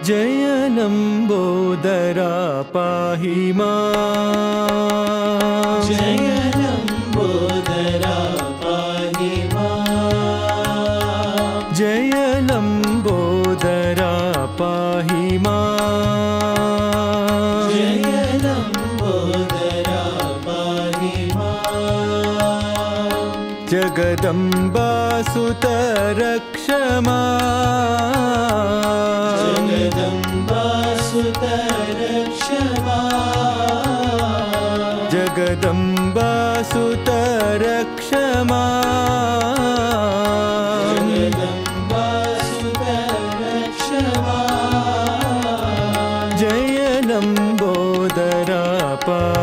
जय लम्बोदरा पाहि मां। जय लम्बोदरा पाहि मां। जय लम्बोदरा पाहि मां। जय लम्बोदरा पाहि मां। जगदम्बा सुत रक्ष मां। जगदम्बा सुत रक्ष मां। जगदम्बा सुत रक्ष मां। जगदम्बा सुत रक्ष मां। जय लम्बोदरा पाहि